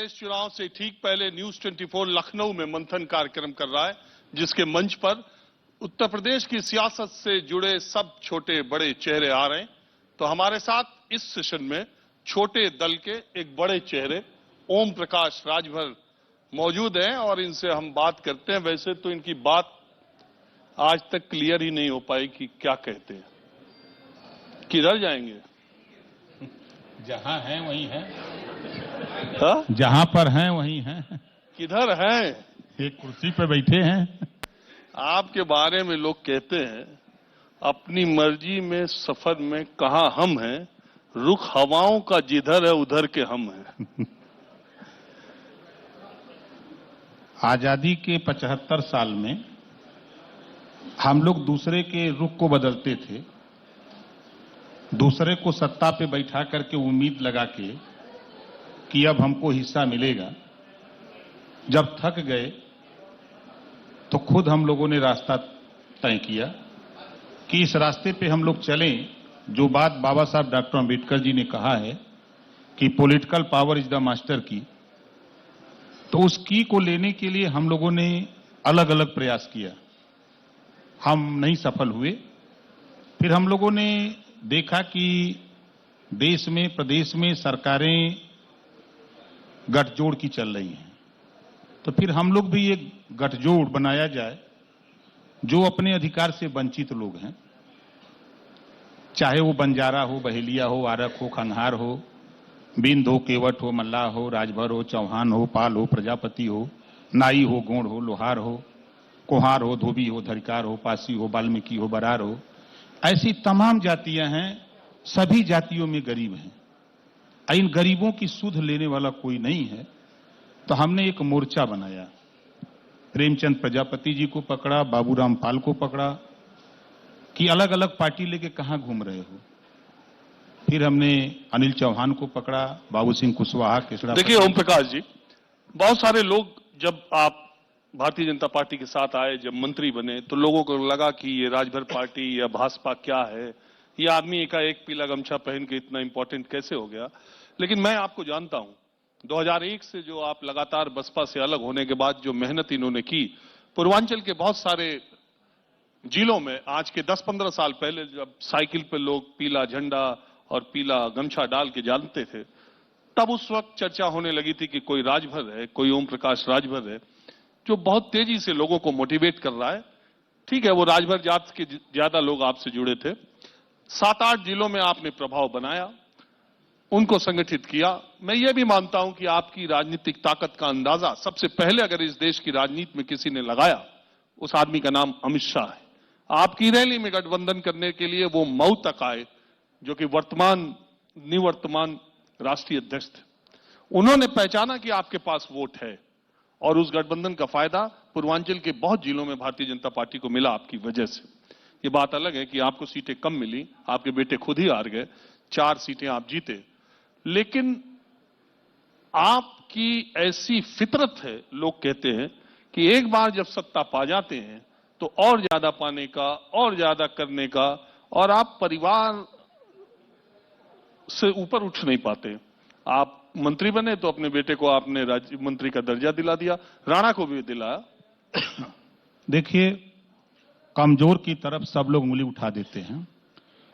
प्रदेश चुनाव से ठीक पहले न्यूज 24 लखनऊ में मंथन कार्यक्रम कर रहा है, जिसके मंच पर उत्तर प्रदेश की सियासत से जुड़े सब छोटे बड़े चेहरे आ रहे हैं। तो हमारे साथ इस सेशन में छोटे दल के एक बड़े चेहरे ओम प्रकाश राजभर मौजूद हैं और इनसे हम बात करते हैं। वैसे तो इनकी बात आज तक क्लियर ही नहीं हो पाई कि क्या कहते हैं, किधर जाएंगे। जहां हैं वहीं हैं। हाँ? जहां पर हैं वहीं हैं। किधर हैं? एक कुर्सी पे बैठे हैं। आपके बारे में लोग कहते हैं अपनी मर्जी में सफर में कहां हम हैं, रुख हवाओं का जिधर है उधर के हम हैं। आजादी के 75 साल में हम लोग दूसरे के रुख को बदलते थे, दूसरे को सत्ता पे बैठा करके उम्मीद लगा के कि अब हमको हिस्सा मिलेगा। जब थक गए तो खुद हम लोगों ने रास्ता तय किया कि इस रास्ते पे हम लोग चलें। जो बात बाबा साहब डॉक्टर अंबेडकर जी ने कहा है कि political power is the master की, तो उस की को लेने के लिए हम लोगों ने अलग अलग प्रयास किया। हम नहीं सफल हुए। फिर हम लोगों ने देखा कि देश में, प्रदेश में सरकारें गठजोड़ की चल रही हैं, तो फिर हम लोग भी एक गठजोड़ बनाया जाए जो अपने अधिकार से वंचित लोग हैं, चाहे वो बंजारा हो, बहेलिया हो, आरक हो, खंघार हो, बिंद हो, केवट हो, मल्लाह हो, राजभर हो, चौहान हो, पाल हो, प्रजापति हो, नाई हो, गोंड हो, लोहार हो, कोहार हो, धोबी हो, धरिकार हो, पासी हो, वाल्मीकि हो, बरार हो, ऐसी तमाम जातियां हैं। सभी जातियों में गरीब हैं। इन गरीबों की सुध लेने वाला कोई नहीं है। तो हमने एक मोर्चा बनाया। प्रेमचंद प्रजापति जी को पकड़ा, बाबूराम पाल को पकड़ा कि अलग अलग पार्टी लेके कहां घूम रहे हो। फिर हमने अनिल चौहान को पकड़ा, बाबू सिंह कुशवाहा, केसड़ा। देखिए ओम प्रकाश जी, बहुत सारे लोग जब आप भारतीय जनता पार्टी के साथ आए, जब मंत्री बने, तो लोगों को लगा कि ये राजभर पार्टी या भाजपा क्या है, ये आदमी एकाएक पीला गमछा पहन के इतना इंपॉर्टेंट कैसे हो गया। लेकिन मैं आपको जानता हूं, 2001 से जो आप लगातार बसपा से अलग होने के बाद जो मेहनत इन्होंने की, पूर्वांचल के बहुत सारे जिलों में आज के 10-15 साल पहले जब साइकिल पे लोग पीला झंडा और पीला गमछा डाल के जानते थे, तब उस वक्त चर्चा होने लगी थी कि कोई राजभर है, कोई ओम प्रकाश राजभर है, जो बहुत तेजी से लोगों को मोटिवेट कर रहा है। ठीक है, वो राजभर जात के ज्यादा लोग आपसे जुड़े थे। 7-8 जिलों में आपने प्रभाव बनाया, उनको संगठित किया। मैं ये भी मानता हूं कि आपकी राजनीतिक ताकत का अंदाजा सबसे पहले अगर इस देश की राजनीति में किसी ने लगाया, उस आदमी का नाम अमित शाह है। आपकी रैली में गठबंधन करने के लिए वो मऊ तक आए, जो कि निवर्तमान राष्ट्रीय अध्यक्ष थे। उन्होंने पहचाना कि आपके पास वोट है और उस गठबंधन का फायदा पूर्वांचल के बहुत जिलों में भारतीय जनता पार्टी को मिला आपकी वजह से। ये बात अलग है कि आपको सीटें कम मिली, आपके बेटे खुद ही हार गए, 4 सीटें आप जीते। लेकिन आपकी ऐसी फितरत है, लोग कहते हैं कि एक बार जब सत्ता पा जाते हैं तो और ज्यादा पाने का, और ज्यादा करने का, और आप परिवार से ऊपर उठ नहीं पाते। आप मंत्री बने तो अपने बेटे को आपने राज्य मंत्री का दर्जा दिला दिया, राणा को भी दिलाया। देखिए, कमजोर की तरफ सब लोग उंगली उठा देते हैं।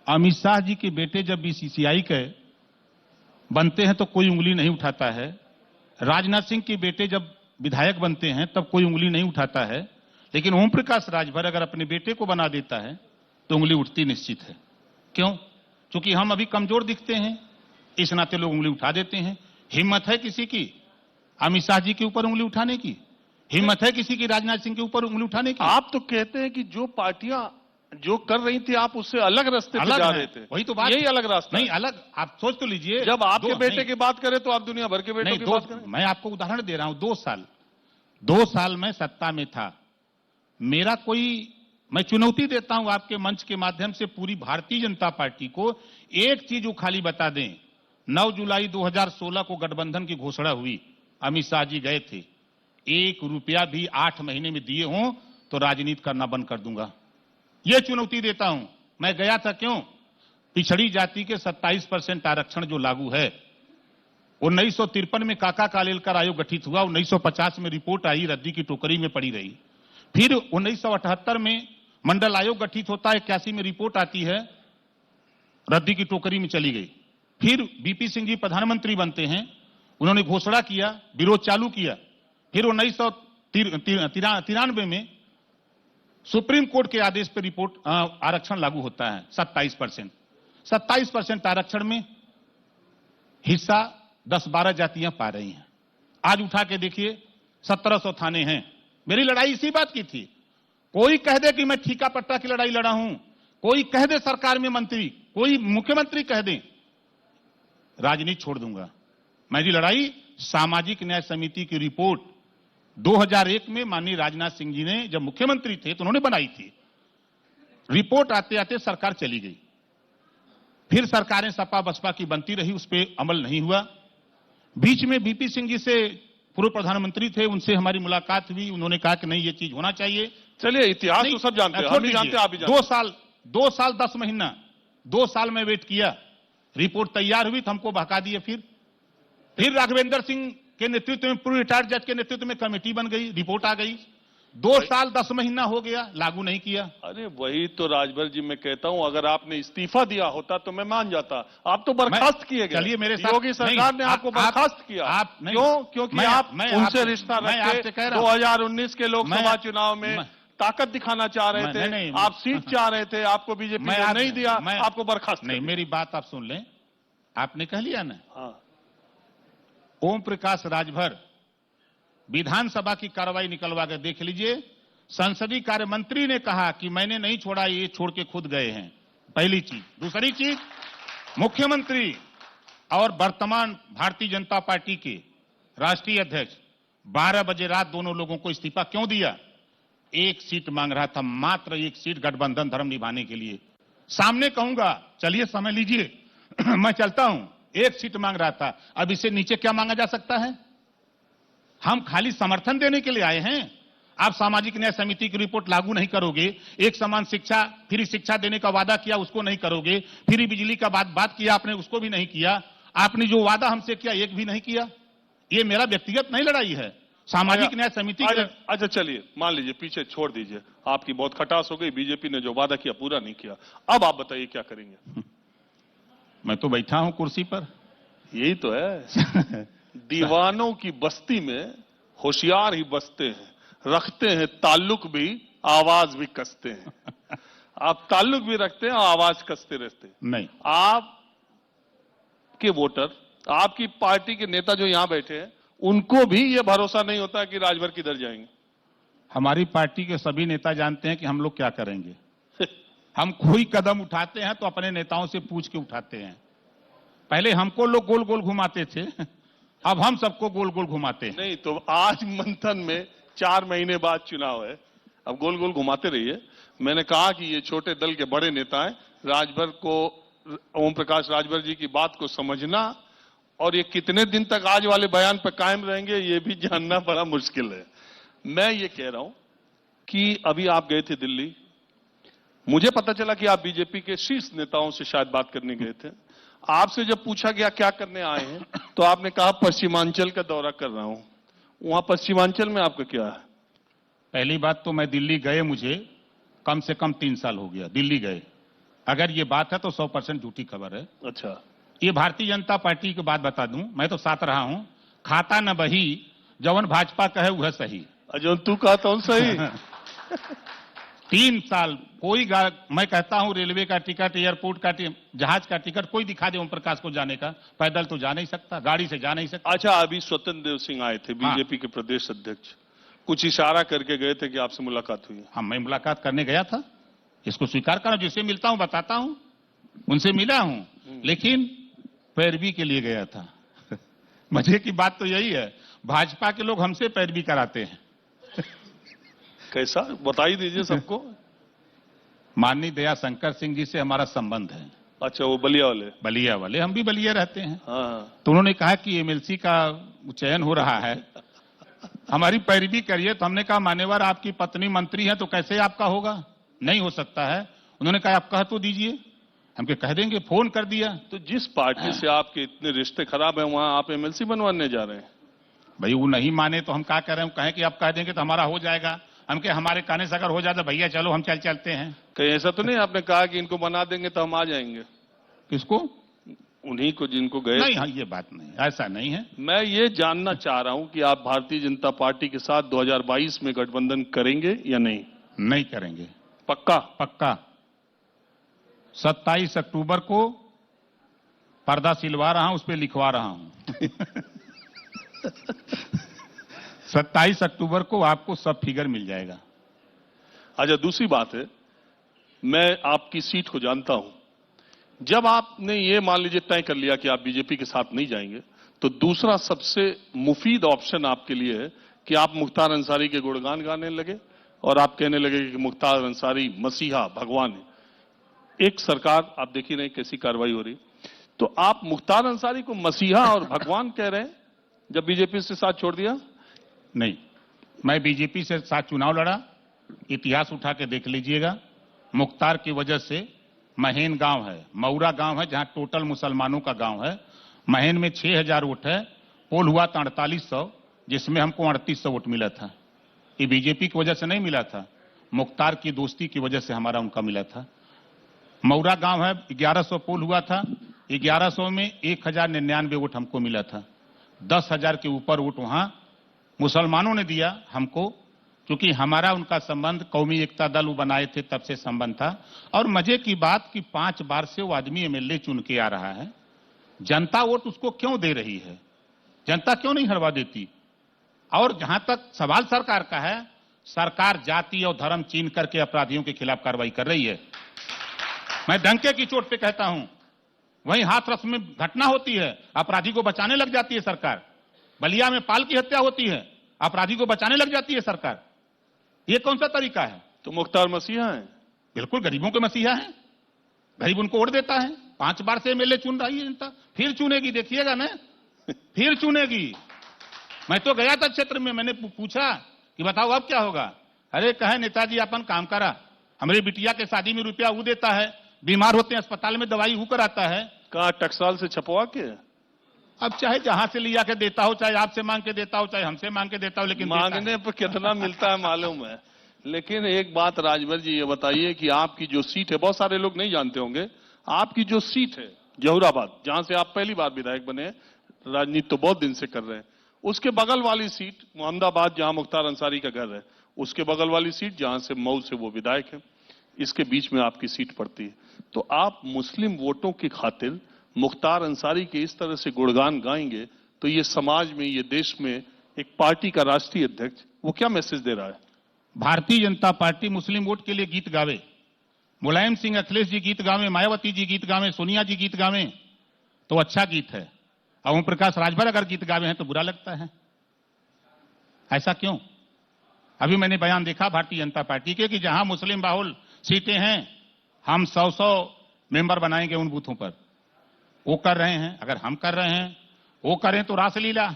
अमित शाह जी के बेटे जब बीसीसीआई के बनते हैं तो कोई उंगली नहीं उठाता है। राजनाथ सिंह के बेटे जब विधायक बनते हैं तब कोई उंगली नहीं उठाता है। लेकिन ओम प्रकाश राजभर अगर अपने बेटे को बना देता है तो उंगली उठती निश्चित है। क्यों? क्योंकि हम अभी कमजोर दिखते हैं, इस नाते लोग उंगली उठा देते हैं। हिम्मत है किसी की अमित शाह जी के ऊपर उंगली उठाने की? हिम्मत है किसी की राजनाथ सिंह के ऊपर उंगली उठाने की? आप तो कहते हैं कि जो पार्टियां जो कर रही थी आप उससे अलग रास्ते पे जा रहे थे। वही तो बात, यही अलग रास्ता नहीं अलग। आप सोच तो लीजिए, जब आपके बेटे की बात करें तो आप दुनिया भर के बेटों की बात करें। मैं आपको उदाहरण दे रहा हूं। 2 साल मैं सत्ता में था। मेरा मैं चुनौती देता हूं आपके मंच के माध्यम से पूरी भारतीय जनता पार्टी को, एक चीज वो खाली बता दें। 9 जुलाई 2016 को गठबंधन की घोषणा हुई, अमित शाह जी गए थे। 1 रुपया भी 8 महीने में दिए हों तो राजनीति करना बंद कर दूंगा, यह चुनौती देता हूं। मैं गया था क्यों? पिछड़ी जाति के 27% आरक्षण जो लागू है, 1953 में काका कालेलकर आयोग गठित हुआ, 1950 में रिपोर्ट आई, रद्दी की टोकरी में पड़ी रही। फिर 1978 में मंडल आयोग गठित होता है, 81 में रिपोर्ट आती है, रद्दी की टोकरी में चली गई। फिर बीपी सिंह जी प्रधानमंत्री बनते हैं, उन्होंने घोषणा किया, विरोध चालू किया। फिर 1993 में सुप्रीम कोर्ट के आदेश पर रिपोर्ट आरक्षण लागू होता है 27% आरक्षण में हिस्सा 10-12 जातियां पा रही हैं। आज उठा के देखिए 1700 थाने हैं। मेरी लड़ाई इसी बात की थी। कोई कह दे कि मैं ठीका पट्टा की लड़ाई लड़ा हूं, कोई कह दे सरकार में मंत्री, कोई मुख्यमंत्री कह दे, राजनीति छोड़ दूंगा। मेरी लड़ाई सामाजिक न्याय समिति की रिपोर्ट 2001 में माननीय राजनाथ सिंह जी ने जब मुख्यमंत्री थे तो उन्होंने बनाई थी। रिपोर्ट आते आते सरकार चली गई। फिर सरकारें सपा बसपा की बनती रही, उस पर अमल नहीं हुआ। बीच में बीपी सिंह जी से पूर्व प्रधानमंत्री थे, उनसे हमारी मुलाकात हुई। उन्होंने कहा कि नहीं, ये चीज होना चाहिए। चलिए, इतिहास तो सब जानते हैं, हम भी जानते हैं, आप भी जानते हैं। 2 साल 10 महीना 2 साल में वेट किया, रिपोर्ट तैयार हुई तो हमको बहका दिए। फिर राघवेंद्र सिंह के नेतृत्व में, पूर्व रिटायर्ड जज के नेतृत्व में कमेटी बन गई, रिपोर्ट आ गई। 2 साल 10 महीना हो गया, लागू नहीं किया। अरे वही तो राजभर जी मैं कहता हूं, अगर आपने इस्तीफा दिया होता तो मैं मान जाता। आप तो बर्खास्त किए गए। चलिए मेरे साथ, योगी सरकार ने आपको बर्खास्त किया। आप क्यों? क्योंकि आप उनसे रिश्ता रख के 2019 के लोकसभा चुनाव में ताकत दिखाना चाह रहे थे, आप सीट चाह रहे थे, आपको बीजेपी ने नहीं दिया, आपको बर्खास्त नहीं। मेरी बात आप सुन लें, आपने कह लिया ना। हाँ। ओम प्रकाश राजभर विधानसभा की कार्रवाई निकलवा कर देख लीजिए। संसदीय कार्य मंत्री ने कहा कि मैंने नहीं छोड़ा, ये छोड़ के खुद गए हैं। पहली चीज। दूसरी चीज, मुख्यमंत्री और वर्तमान भारतीय जनता पार्टी के राष्ट्रीय अध्यक्ष 12 बजे रात दोनों लोगों को इस्तीफा क्यों दिया? 1 सीट मांग रहा था, मात्र 1 सीट गठबंधन धर्म निभाने के लिए। सामने कहूंगा, चलिए समय लीजिए मैं चलता हूं। 1 सीट मांग रहा था, अब इससे नीचे क्या मांगा जा सकता है? हम खाली समर्थन देने के लिए आए हैं। आप सामाजिक न्याय समिति की रिपोर्ट लागू नहीं करोगे, एक समान शिक्षा, फ्री शिक्षा देने का वादा किया उसको नहीं करोगे, फ्री बिजली का बात किया आपने, उसको भी नहीं किया। आपने जो वादा हमसे किया एक भी नहीं किया। ये मेरा व्यक्तिगत नहीं लड़ाई है, सामाजिक न्याय समिति। अच्छा चलिए, मान लीजिए, पीछे छोड़ दीजिए, आपकी बहुत खटास हो गई, बीजेपी ने जो वादा किया पूरा नहीं किया। अब आप बताइए क्या करेंगे? मैं तो बैठा हूं कुर्सी पर। यही तो है। दीवानों की बस्ती में होशियार ही बसते हैं, रखते हैं ताल्लुक भी, आवाज भी कसते हैं। आप ताल्लुक भी रखते हैं और आवाज कसते रहते हैं। नहीं, आप के वोटर, आपकी पार्टी के नेता जो यहां बैठे हैं, उनको भी यह भरोसा नहीं होता कि राजभर किधर जाएंगे। हमारी पार्टी के सभी नेता जानते हैं कि हम लोग क्या करेंगे। हम कोई कदम उठाते हैं तो अपने नेताओं से पूछ के उठाते हैं। पहले हमको लोग गोल गोल घुमाते थे, अब हम सबको गोल गोल घुमाते हैं। नहीं तो आज मंथन में 4 महीने बाद चुनाव है, अब गोल गोल घुमाते रहिए। मैंने कहा कि ये छोटे दल के बड़े नेता हैं, राजभर को, ओम प्रकाश राजभर जी की बात को समझना और ये कितने दिन तक आज वाले बयान पर कायम रहेंगे ये भी जानना बड़ा मुश्किल है। मैं ये कह रहा हूं कि अभी आप गए थे दिल्ली, मुझे पता चला कि आप बीजेपी के शीर्ष नेताओं से शायद बात करने गए थे। आपसे जब पूछा गया क्या करने आए हैं, तो आपने कहा पश्चिमांचल का दौरा कर रहा हूं। वहां पश्चिमांचल में आपका क्या है? पहली बात तो मैं दिल्ली गए, मुझे कम से कम 3 साल हो गया दिल्ली गए। अगर ये बात है तो 100% झूठी खबर है। अच्छा, ये भारतीय जनता पार्टी की बात बता दूं, मैं तो साथ रहा हूं, खाता न बही, जवन भाजपा कहे वह सही। जो तू कहता हूं सही। 3 साल कोई, मैं कहता हूं रेलवे का टिकट, एयरपोर्ट का जहाज का टिकट कोई दिखा दे ओम प्रकाश को जाने का, पैदल तो जा नहीं सकता, गाड़ी से जा नहीं सकता। अच्छा, अभी स्वतंत्र देव सिंह आए थे, बीजेपी के प्रदेश अध्यक्ष, कुछ इशारा करके गए थे कि आपसे मुलाकात हुई? हाँ, मैं मुलाकात करने गया था, इसको स्वीकार करो। जिससे मिलता हूं बताता हूं, उनसे मिला हूं, लेकिन पैरवी के लिए गया था। मजे की बात तो यही है, भाजपा के लोग हमसे पैरवी कराते हैं। कैसा, बताइए दीजिए सबको। माननीय दया शंकर सिंह जी से हमारा संबंध है। अच्छा, वो बलिया वाले, हम भी बलिया रहते हैं। हाँ। तो उन्होंने कहा कि एमएलसी का चयन हो रहा है, हमारी पैरवी करिए। तो हमने कहा मान्यवर आपकी पत्नी मंत्री है तो कैसे आपका होगा, नहीं हो सकता है। उन्होंने कहा आप कह तो दीजिए। हमके कह देंगे, फोन कर दिया। तो जिस पार्टी से आपके इतने रिश्ते खराब हैं वहां आप एमएलसी बनवाने जा रहे हैं। भाई वो नहीं माने तो हम क्या करें, कहें कि आप कह देंगे तो हमारा हो जाएगा। हमके हमारे कहने से अगर हो जाता, भैया चलो हम चलते हैं। कहीं ऐसा तो नहीं आपने कहा कि इनको बना देंगे तो हम आ जाएंगे? किसको? उन्हीं को जिनको गए। नहीं, हाँ, ये बात नहीं, ऐसा नहीं है। मैं ये जानना चाह रहा हूं कि आप भारतीय जनता पार्टी के साथ 2022 में गठबंधन करेंगे या नहीं? नहीं करेंगे। पक्का? पक्का। 27 अक्टूबर को पर्दा सिलवा रहा हूं, उस पर लिखवा रहा हूं। 27 अक्टूबर को आपको सब फिगर मिल जाएगा। अच्छा, दूसरी बात है, मैं आपकी सीट को जानता हूं। जब आपने ये मान लीजिए तय कर लिया कि आप बीजेपी के साथ नहीं जाएंगे, तो दूसरा सबसे मुफीद ऑप्शन आपके लिए है कि आप मुख्तार अंसारी के गुणगान गाने लगे और आप कहने लगे कि मुख्तार अंसारी मसीहा भगवान है। एक सरकार आप देख ही नहीं कैसी कार्रवाई हो रही, तो आप मुख्तार अंसारी को मसीहा और भगवान कह रहे हैं जब बीजेपी से साथ छोड़ दिया? नहीं, मैं बीजेपी से साथ चुनाव लड़ा, इतिहास उठा के देख लीजिएगा। मुख्तार की वजह से महेन गांव है, मऊरा गांव है, जहां टोटल मुसलमानों का गांव है। महेन में 6000 वोट है, पोल हुआ था 4800, जिसमें हमको 3800 वोट मिला था। ये बीजेपी की वजह से नहीं मिला था, मुख्तार की दोस्ती की वजह से हमारा उनका मिला था। मऊरा गांव है, 1100 पोल हुआ था, 1100 में 1099 वोट हमको मिला था। 10,000 के ऊपर वोट वहां मुसलमानों ने दिया हमको, क्योंकि हमारा उनका संबंध कौमी एकता दल वो बनाए थे तब से संबंध था। और मजे की बात कि 5 बार से वो आदमी एमएलए चुन के आ रहा है। जनता वोट उसको क्यों दे रही है? जनता क्यों नहीं हरवा देती? और जहां तक सवाल सरकार का है, सरकार जाति और धर्म चीन करके अपराधियों के खिलाफ कार्रवाई कर रही है। मैं डंके की चोट पे कहता हूं, वहीं हाथरस में घटना होती है, अपराधी को बचाने लग जाती है सरकार। बलिया में पाल की हत्या होती है, अपराधी को बचाने लग जाती है सरकार। ये कौन सा तरीका है? तो मुख्तार मसीहा है? बिल्कुल गरीबों के मसीहा है। गरीब उनको वोट देता है। 5 बार से एमएलए चुन रही है जनता, फिर चुनेगी, देखिएगा ना, फिर चुनेगी। मैं तो गया था क्षेत्र में, मैंने पूछा कि बताओ अब क्या होगा। अरे कहे नेताजी अपन काम करा, हमारी बिटिया के शादी में रुपया वो देता है, बीमार होते हैं अस्पताल में दवाई वो कराता है। कहा टकसाल से छपवा के? अब चाहे जहां से लिया के देता हो, चाहे आपसे मांग के देता हो, चाहे हमसे मांग के देता हो, लेकिन मांगने पर कितना मिलता है मालूम है। लेकिन एक बात राजभर जी ये बताइए कि आपकी जो सीट है, बहुत सारे लोग नहीं जानते होंगे, आपकी जो सीट है जहुराबाद, जहां से आप पहली बार विधायक बने, राजनीति तो बहुत दिन से कर रहे हैं, उसके बगल वाली सीट मोहम्मदाबाद जहां मुख्तार अंसारी का घर है, उसके बगल वाली सीट जहां से मऊ से वो विधायक है, इसके बीच में आपकी सीट पड़ती है। तो आप मुस्लिम वोटों की खातिर मुख्तार अंसारी के इस तरह से गुणगान गाएंगे तो ये समाज में, ये देश में एक पार्टी का राष्ट्रीय अध्यक्ष वो क्या मैसेज दे रहा है? भारतीय जनता पार्टी मुस्लिम वोट के लिए गीत गावे, मुलायम सिंह अखिलेश जी गीत गावे, मायावती जी गीत गावे, सोनिया जी गीत गावे तो अच्छा गीत है, और ओम प्रकाश राजभर अगर गीत गावे हैं तो बुरा लगता है। ऐसा क्यों? अभी मैंने बयान देखा भारतीय जनता पार्टी के कि जहां मुस्लिम बाहुल सीटें हैं हम 100 मेंबर बनाएंगे उन बूथों पर। वो कर रहे हैं, अगर हम कर रहे हैं, वो करें तो रासलीला,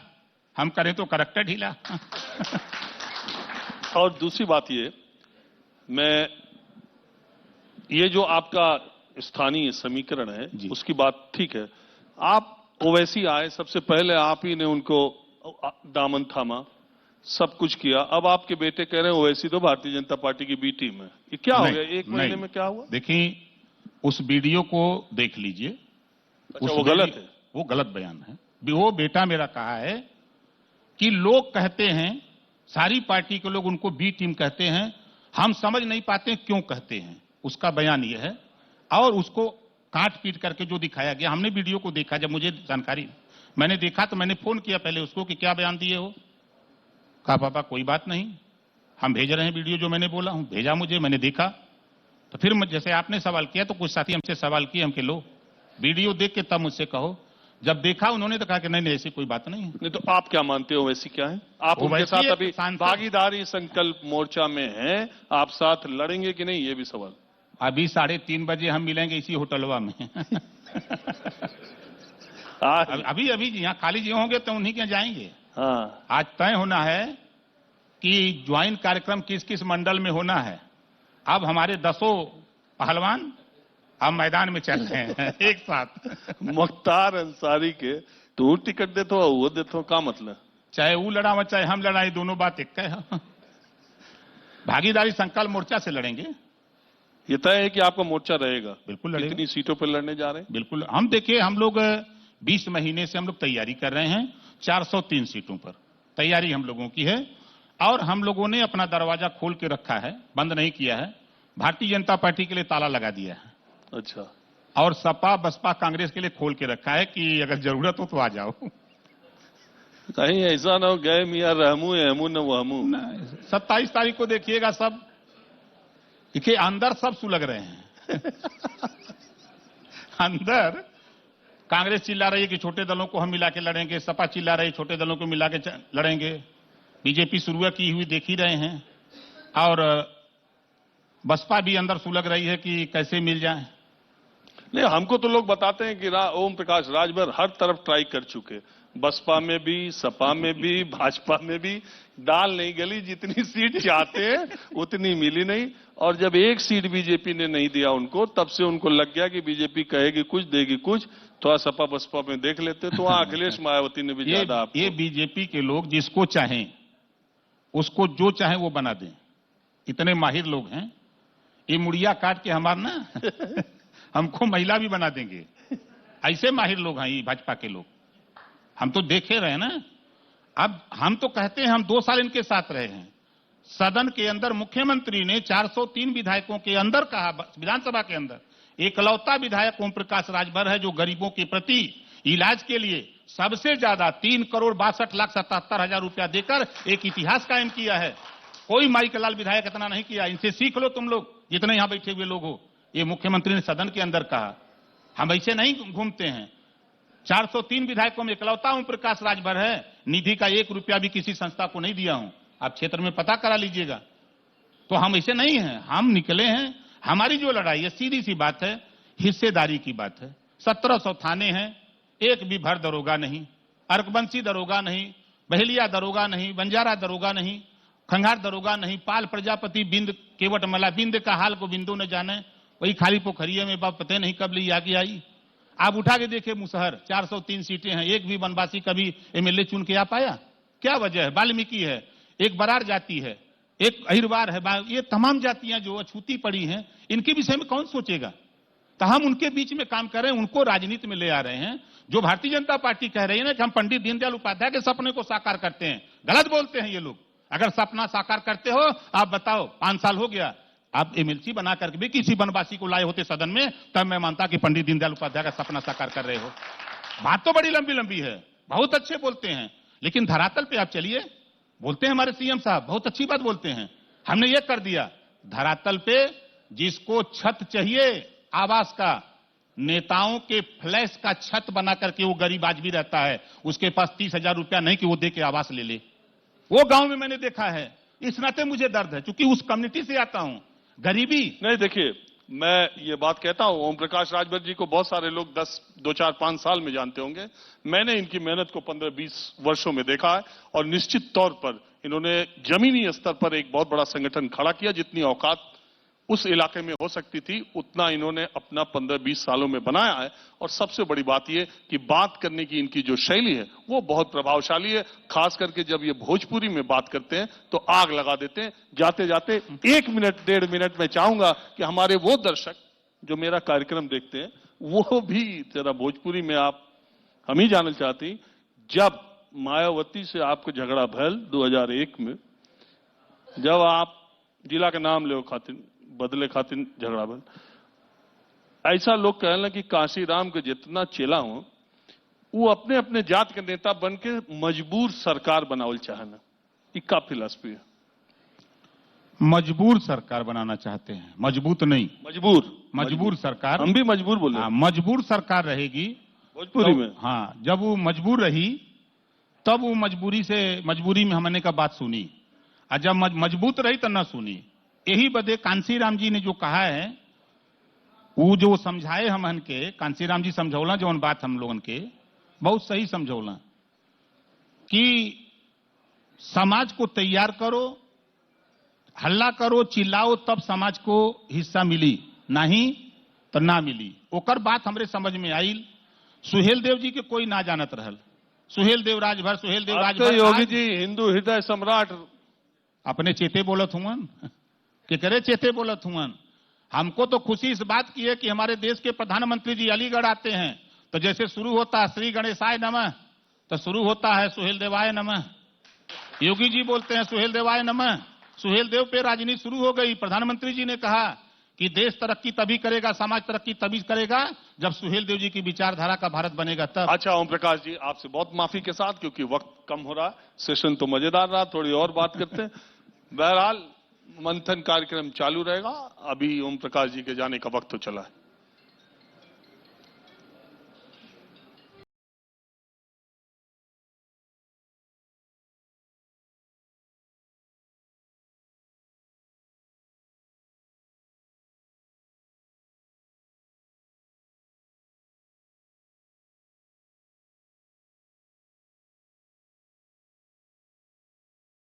हम करें तो करैक्टर ढीला। और दूसरी बात ये जो आपका स्थानीय समीकरण है उसकी बात ठीक है। आप ओवैसी आए, सबसे पहले आप ही ने उनको दामन थामा, सब कुछ किया। अब आपके बेटे कह रहे हैं ओवैसी तो भारतीय जनता पार्टी की बी टीम है। ये क्या हो गया? एक महीने में क्या हुआ? देखिए, उस वीडियो को देख लीजिए। अच्छा, वो गलत है? वो गलत बयान है। वो बेटा मेरा कहा है कि लोग कहते हैं, सारी पार्टी के लोग उनको बी टीम कहते हैं, हम समझ नहीं पाते क्यों कहते हैं। उसका बयान यह है, और उसको काट पीट करके जो दिखाया गया, हमने वीडियो को देखा, जब मुझे जानकारी मैंने देखा तो मैंने फोन किया पहले उसको कि क्या बयान दिए हो। कहा पापा कोई बात नहीं, हम भेज रहे हैं वीडियो जो मैंने बोला हूं। भेजा मुझे, मैंने देखा, तो फिर जैसे आपने सवाल किया तो कुछ साथी हमसे सवाल किए, हमके लो वीडियो देख के तब मुझसे कहो। जब देखा उन्होंने तो कहा कि नहीं ऐसी कोई बात नहीं है। नहीं तो आप क्या मानते हो वैसी क्या है? आप उनके साथ अभी भागीदारी संकल्प मोर्चा में हैं, आप साथ लड़ेंगे कि नहीं, ये भी सवाल। अभी 3:30 बजे हम मिलेंगे इसी होटलवा में। अभी यहाँ खाली जी होंगे तो उन्हीं के जाएंगे। हाँ, आज तय होना है कि ज्वाइंट कार्यक्रम किस किस मंडल में होना है। अब हमारे 10 पहलवान हम मैदान में चल रहे हैं एक साथ। मुख्तार अंसारी के तू टिकट देते हो वो देते हो का मतलब? चाहे वो लड़ा चाहे हम लड़ाई, दोनों बात एक है। भागीदारी संकल्प मोर्चा से लड़ेंगे। ये तय है कि आपका मोर्चा रहेगा? बिल्कुल लड़ेगा। कितनी सीटों पर लड़ने जा रहे हैं? बिल्कुल। हम देखिए, हम लोग 20 महीने से हम लोग तैयारी कर रहे हैं 403 सीटों पर तैयारी हम लोगों की है। और हम लोगों ने अपना दरवाजा खोल के रखा है, बंद नहीं किया है। भारतीय जनता पार्टी के लिए ताला लगा दिया है। अच्छा। और सपा बसपा कांग्रेस के लिए खोल के रखा है कि अगर जरूरत हो तो आ जाओ। कहीं ऐसा ना हो गए मियां रहमू एहमू न वहमू। 27 तारीख को देखिएगा, सब देखिए अंदर सब सुलग रहे हैं। अंदर कांग्रेस चिल्ला रही है कि छोटे दलों को हम मिला के लड़ेंगे, सपा चिल्ला रही है छोटे दलों को मिला के लड़ेंगे, बीजेपी शुरुआत की हुई देख ही रहे हैं, और बसपा भी अंदर सुलग रही है कि कैसे मिल जाए। नहीं, हमको तो लोग बताते हैं कि ओम प्रकाश राजभर हर तरफ ट्राई कर चुके, बसपा में भी, सपा में भी, भाजपा में भी, दाल नहीं गली। जितनी सीट चाहते हैं उतनी मिली नहीं। और जब एक सीट बीजेपी ने नहीं दिया उनको, तब से उनको लग गया कि बीजेपी कहेगी कुछ देगी कुछ, थोड़ा सपा बसपा में देख लेते। तो वहां अखिलेश मायावती ने भी ज्यादा ये बीजेपी के लोग जिसको चाहें उसको जो चाहे वो बना दें, इतने माहिर लोग हैं। ये मुड़िया काट के हमारा ना हमको महिला भी बना देंगे, ऐसे माहिर लोग हैं ये भाजपा के लोग। हम तो देखे रहे ना। अब हम तो कहते हैं, हम 2 साल इनके साथ रहे हैं। सदन के अंदर मुख्यमंत्री ने 403 विधायकों के अंदर कहा, विधानसभा के अंदर एकलौता विधायक ओम प्रकाश राजभर है जो गरीबों के प्रति इलाज के लिए सबसे ज्यादा 3,62,77,000 रुपया देकर एक इतिहास कायम किया है। कोई माइकलाल विधायक इतना नहीं किया। इनसे सीख लो तुम लोग, जितने यहां बैठे हुए लोग हो। ये मुख्यमंत्री ने सदन के अंदर कहा। हम ऐसे नहीं घूमते हैं। 403 विधायकों में इकलौता ओम प्रकाश राजभर है। निधि का 1 रुपया भी किसी संस्था को नहीं दिया हूं, आप क्षेत्र में पता करा लीजिएगा। तो हम ऐसे नहीं हैं, हम निकले हैं। हमारी जो लड़ाई है सीधी सी बात है, हिस्सेदारी की बात है। 1700 थाने हैं, एक भी भर दरोगा नहीं, अर्कबंसी दरोगा नहीं, बहेलिया दरोगा नहीं, बंजारा दरोगा नहीं, खंगार दरोगा नहीं, पाल प्रजापति बिंद केवट मला बिंद का हाल को बिंदु न जाने, वही खाली पोखरिया में बाप पते नहीं कब ली आगे आई। आप उठा के देखिए मुसहर, 403 सीटें हैं, एक भी वनवासी कभी एमएलए चुन के आ पाया? क्या वजह है? वाल्मीकि है, एक बरार जाति है, एक अहिरवार है, ये तमाम जातियां जो अछूती पड़ी हैं, इनके विषय में कौन सोचेगा? तो हम उनके बीच में काम कर रहे हैं, उनको राजनीति में ले आ रहे हैं। जो भारतीय जनता पार्टी कह रही है ना कि हम पंडित दीनदयाल उपाध्याय के सपने को साकार करते हैं, गलत बोलते हैं ये लोग। अगर सपना साकार करते हो, आप बताओ, 5 साल हो गया, आप एमएलसी बना करके भी किसी वनवासी को लाए होते सदन में, तब मैं मानता कि पंडित दीनदयाल उपाध्याय का सपना साकार कर रहे हो। बात तो बड़ी लंबी लंबी है, बहुत अच्छे बोलते हैं, लेकिन धरातल पे आप चलिए। बोलते हैं हमारे सीएम साहब, बहुत अच्छी बात बोलते हैं, हमने ये कर दिया। धरातल पे जिसको छत चाहिए आवास का, नेताओं के फ्लैश का छत बना करके वो गरीब आज भी रहता है, उसके पास 30,000 रुपया नहीं कि वो दे के आवास ले ले। वो गांव में मैंने देखा है। इस नाते मुझे दर्द है, क्योंकि उस कम्युनिटी से आता हूं। गरीबी नहीं, देखिए, मैं ये बात कहता हूं, ओम प्रकाश राजभर जी को बहुत सारे लोग 2-4-5 साल में जानते होंगे। मैंने इनकी मेहनत को 15-20 वर्षों में देखा है, और निश्चित तौर पर इन्होंने जमीनी स्तर पर एक बहुत बड़ा संगठन खड़ा किया। जितनी औकात उस इलाके में हो सकती थी, उतना इन्होंने अपना 15-20 सालों में बनाया है। और सबसे बड़ी बात यह कि बात करने की इनकी जो शैली है वो बहुत प्रभावशाली है। खास करके जब ये भोजपुरी में बात करते हैं तो आग लगा देते हैं। जाते जाते 1 मिनट 1.5 मिनट में चाहूंगा कि हमारे वो दर्शक जो मेरा कार्यक्रम देखते हैं वो भी जरा भोजपुरी में आप हम ही जानना चाहती, जब मायावती से आपको झगड़ा भल 2001 में, जब आप जिला के नाम ले खातिर बदले खातिर झगड़ा भल, ऐसा लोग कहना कि कांशीराम के जितना चेला हो वो अपने अपने जात के नेता बन के मजबूर सरकार बनावल चाहना, इक्का फिलॉसफी है। मजबूर सरकार बनाना चाहते हैं, मजबूत नहीं, मजबूर सरकार। हम भी मजबूर बोले। हाँ, मजबूर सरकार रहेगी भोजपुरी में। हाँ, जब वो मजबूर रही तब वो मजबूरी में हमने का बात सुनी, और जब मजबूत रही तो ना सुनी। यही बदे कांशीराम जी ने जो कहा है, वो जो समझाए हमन के, कांशीराम जी समझौला जो बात हम लोगन के बहुत सही समझौला कि समाज को तैयार करो, हल्ला करो, चिल्लाओ, तब समाज को हिस्सा मिली, नहीं तो ना मिली। ओकर बात हमरे समझ में आई। सुहेल देव जी के कोई ना जानत रहल। सुहेल देव राजभर, सुहेल देव अब तो राजभर योगी आज जी हिंदू हृदय सम्राट अपने चेते बोलत हुवन कि करे चेते बोलत हुवन। हमको तो खुशी इस बात की है कि हमारे देश के प्रधानमंत्री जी अलीगढ़ आते हैं तो जैसे शुरू होता है श्री गणेशाय नमः तो शुरू होता है सुहेल देवाय नमः। योगी जी बोलते हैं सुहेल देवाय नमः। सुहेल देव पे राजनीति शुरू हो गई। प्रधानमंत्री जी ने कहा कि देश तरक्की तभी करेगा, समाज तरक्की तभी करेगा जब सुहेल देव जी की विचारधारा का भारत बनेगा तब। अच्छा ओम प्रकाश जी, आपसे बहुत माफी के साथ, क्योंकि वक्त कम हो रहा है, सेशन तो मजेदार रहा, थोड़ी और बात करते हैं। बहरहाल मंथन कार्यक्रम चालू रहेगा। अभी ओम प्रकाश जी के जाने का वक्त तो चला है।